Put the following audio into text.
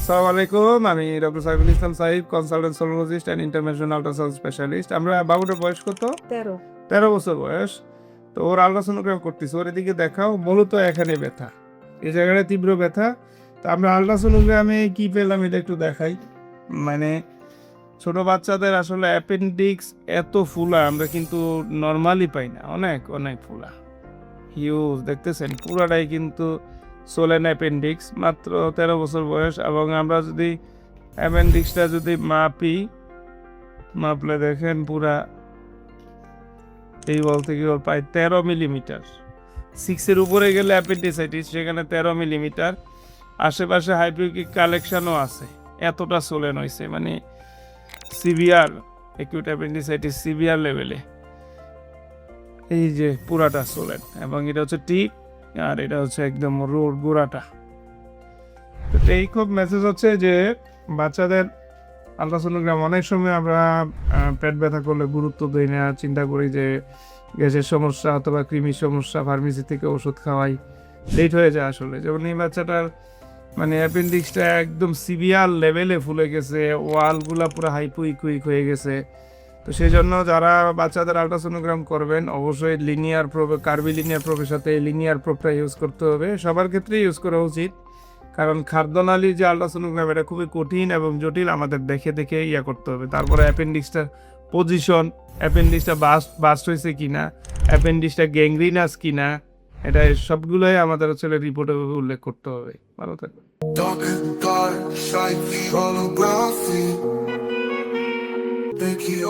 আসসালামু আলাইকুম, আমি doctor Saiful Islam Sahib, consultant sonologist and international ultrasound specialist. আমরা বাবুটার বয়স কত? 13। 13 বছর বয়স। তো ওর আল্ট্রাসোনোগ্রাম করতেছি, ওর এদিকে দেখাও। মূলত এখানে ব্যথা, এই জায়গাটা তীব্র ব্যথা। তো আমরা আল্ট্রাসোনোগ্রামে কি পেলাম এটা একটু দেখাই। মানে ছোট বাচ্চাদের আসলে অ্যাপেন্ডিক্স এত ফুলা আমরা কিন্তু নর্মালি পাই না, অনেক অনেক ফুলা, হিউজ। দেখতেছেন পুরাটাই কিন্তু সোলেন অ্যাপেন্ডিক্স, মাত্র 13 বছর বয়স। এবং আমরা যদি অ্যাপেন্ডিক্সটা যদি মাপলে দেখেন পুরা এই বলতে কি প্রায় 13 মিলিমিটার। 6-এর উপরে গেলে অ্যাপেন্ডিসাইটিস, সেখানে 13 মিলিমিটার। আশেপাশে হাইপোকিক কালেকশনও আছে, এতটা সোলেন হয়েছে, মানে সিভিয়ার অ্যাকিউট অ্যাপেন্ডিসাইটিস, সিভিয়ার লেভেলে। এই যে পুরাটা সোলেন, এবং এটা হচ্ছে টিপ, আর এটা হচ্ছে একদম রোড গোড়াটা। তো এই খুব মেসেজ হচ্ছে যে বাচ্চাদের আলট্রাসোনোগ্রাম অনেক সময় আমরা পেট ব্যথা করলে গুরুত্ব দিই না, চিন্তা করি যে গ্যাসের সমস্যা অথবা কৃমির সমস্যা, ফার্মেসি থেকে ওষুধ খাওয়াই, লেট হয়ে যায় আসলে। যেমন এই বাচ্চাটার মানে অ্যাপেন্ডিক্সটা একদম সিভিয়ার লেভেলে ফুলে গেছে, ওয়ালগুলা পুরো হাইপুইকুইক হয়ে গেছে। তো সেই জন্য যারা বাচ্চাদের আলট্রাসোনোগ্রাম করবেন অবশ্যই কার্বিলিনিয়ার প্রোবের সাথে লিনিয়ার প্রোবটা ইউজ করতে হবে, সবার ক্ষেত্রে ইউজ করা উচিত। কারণ খাদ্যনালী যে আলট্রাসোনোগ্রাম এটা খুবই কঠিন এবং জটিল, আমাদের দেখে দেখে করতে হবে। তারপরে অ্যাপেন্ডিক্সটার পজিশন, অ্যাপেন্ডিক্সটা বাস্ট হয়েছে কিনা, অ্যাপেন্ডিক্সটা গ্যাংগ্রিনাস কিনা, এটা সবগুলোই আমাদের হচ্ছে রিপোর্টে উল্লেখ করতে হবে। ভালো থাকবে। Holography, Thank you,